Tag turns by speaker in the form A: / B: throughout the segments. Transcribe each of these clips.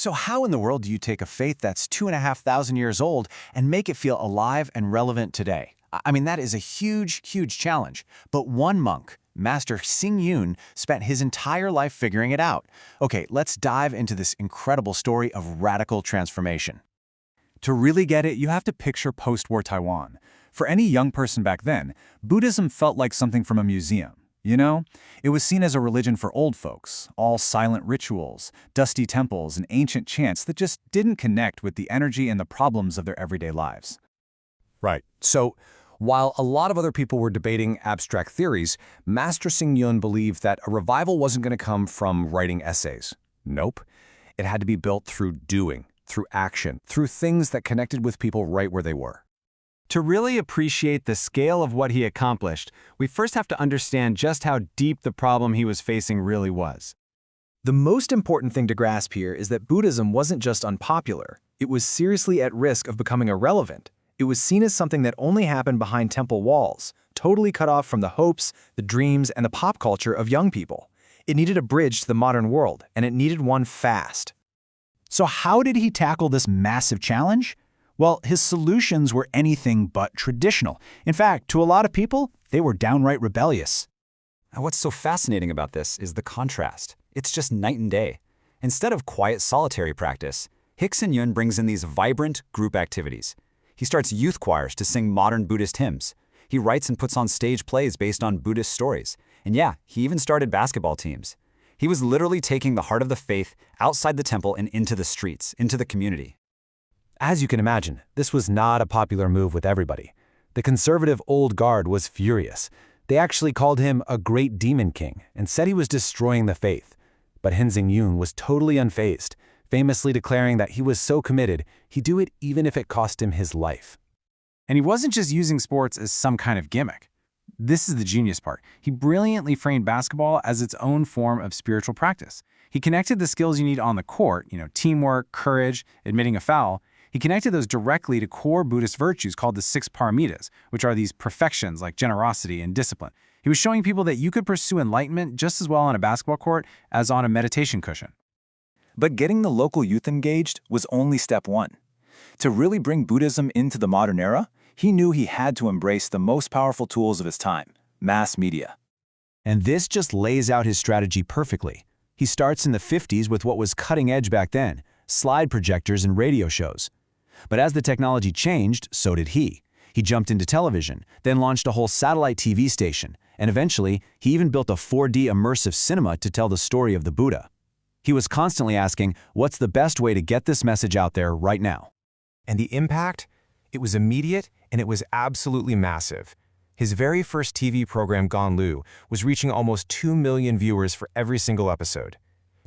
A: So how in the world do you take a faith that's 2,500 years old and make it feel alive and relevant today? I mean, that is a huge, huge challenge. But one monk, Master Hsing Yun, spent his entire life figuring it out. Okay, let's dive into this incredible story of radical transformation.
B: To really get it, you have to picture post-war Taiwan. For any young person back then, Buddhism felt like something from a museum. You know, it was seen as a religion for old folks, all silent rituals, dusty temples, and ancient chants that just didn't connect with the energy and the problems of their everyday lives.
C: Right. So, while a lot of other people were debating abstract theories, Master Hsing Yun believed that a revival wasn't going to come from writing essays. Nope. It had to be built through doing, through action, through things that connected with people right where they were.
D: To really appreciate the scale of what he accomplished, we first have to understand just how deep the problem he was facing really was.
E: The most important thing to grasp here is that Buddhism wasn't just unpopular. It was seriously at risk of becoming irrelevant. It was seen as something that only happened behind temple walls, totally cut off from the hopes, the dreams, and the pop culture of young people. It needed a bridge to the modern world, and it needed one fast.
A: So how did he tackle this massive challenge? Well, his solutions were anything but traditional. In fact, to a lot of people, they were downright rebellious.
F: And what's so fascinating about this is the contrast. It's just night and day. Instead of quiet solitary practice, Hsing Yun brings in these vibrant group activities. He starts youth choirs to sing modern Buddhist hymns. He writes and puts on stage plays based on Buddhist stories. And yeah, he even started basketball teams. He was literally taking the heart of the faith outside the temple and into the streets, into the community.
C: As you can imagine, this was not a popular move with everybody. The conservative old guard was furious. They actually called him a great demon king and said he was destroying the faith. But Hsing Yun was totally unfazed, famously declaring that he was so committed, he'd do it even if it cost him his life.
B: And he wasn't just using sports as some kind of gimmick. This is the genius part. He brilliantly framed basketball as its own form of spiritual practice. He connected the skills you need on the court, teamwork, courage, admitting a foul. He connected those directly to core Buddhist virtues called the 6 paramitas, which are these perfections like generosity and discipline. He was showing people that you could pursue enlightenment just as well on a basketball court as on a meditation cushion.
E: But getting the local youth engaged was only step one. To really bring Buddhism into the modern era, he knew he had to embrace the most powerful tools of his time, mass media.
A: And this just lays out his strategy perfectly. He starts in the 50s with what was cutting edge back then, slide projectors and radio shows. But as the technology changed, so did he. He jumped into television, then launched a whole satellite TV station, and eventually, he even built a 4D immersive cinema to tell the story of the Buddha. He was constantly asking, what's the best way to get this message out there right now?
G: And the impact? It was immediate, and it was absolutely massive. His very first TV program, Guang, was reaching almost 2 million viewers for every single episode.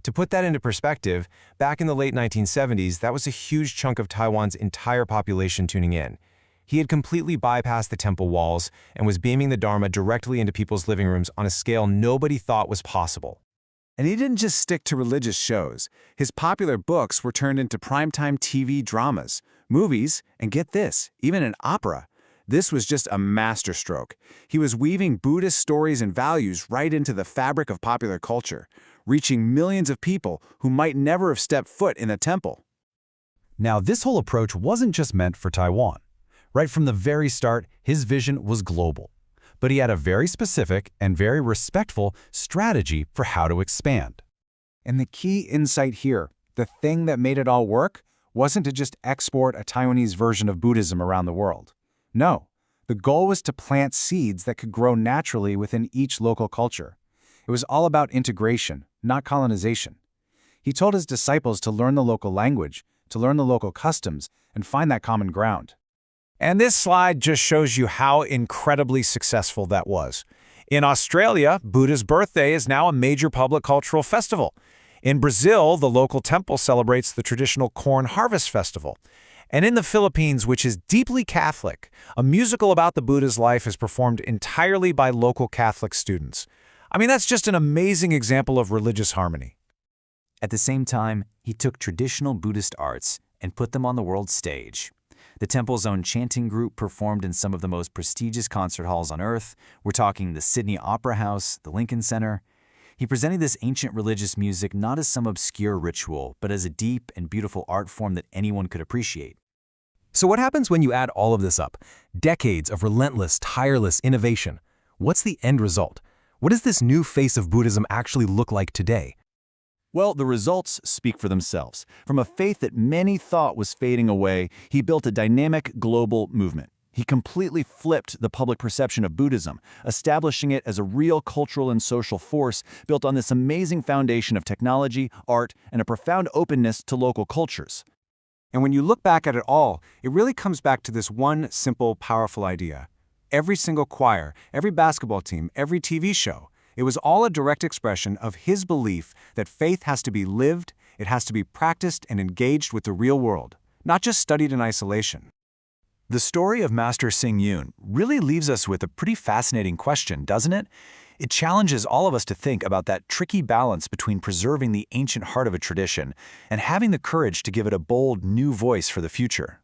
G: To put that into perspective, back in the late 1970s, that was a huge chunk of Taiwan's entire population tuning in. He had completely bypassed the temple walls and was beaming the Dharma directly into people's living rooms on a scale nobody thought was possible.
B: And he didn't just stick to religious shows. His popular books were turned into primetime TV dramas, movies, and get this, even an opera. This was just a masterstroke. He was weaving Buddhist stories and values right into the fabric of popular culture, reaching millions of people who might never have stepped foot in a temple.
A: Now, this whole approach wasn't just meant for Taiwan. Right from the very start, his vision was global. But he had a very specific and very respectful strategy for how to expand.
B: And the key insight here, the thing that made it all work, wasn't to just export a Taiwanese version of Buddhism around the world. No, the goal was to plant seeds that could grow naturally within each local culture. It was all about integration, not colonization. He told his disciples to learn the local language, to learn the local customs, and find that common ground.
H: And this slide just shows you how incredibly successful that was. In Australia, Buddha's birthday is now a major public cultural festival. In Brazil, the local temple celebrates the traditional corn harvest festival. And in the Philippines, which is deeply Catholic, a musical about the Buddha's life is performed entirely by local Catholic students. I mean, that's just an amazing example of religious harmony.
F: At the same time, he took traditional Buddhist arts and put them on the world stage. The temple's own chanting group performed in some of the most prestigious concert halls on earth. We're talking the Sydney Opera House, the Lincoln Center.
A: He presented this ancient religious music not as some obscure ritual, but as a deep and beautiful art form that anyone could appreciate.
C: So what happens when you add all of this up? Decades of relentless, tireless innovation. What's the end result? What does this new face of Buddhism actually look like today?
A: Well, the results speak for themselves. From a faith that many thought was fading away, he built a dynamic global movement. He completely flipped the public perception of Buddhism, establishing it as a real cultural and social force built on this amazing foundation of technology, art, and a profound openness to local cultures.
B: And when you look back at it all, it really comes back to this one simple, powerful idea. Every single choir, every basketball team, every TV show, it was all a direct expression of his belief that faith has to be lived, it has to be practiced and engaged with the real world, not just studied in isolation.
A: The story of Master Hsing Yun really leaves us with a pretty fascinating question, doesn't it? It challenges all of us to think about that tricky balance between preserving the ancient heart of a tradition and having the courage to give it a bold, new voice for the future.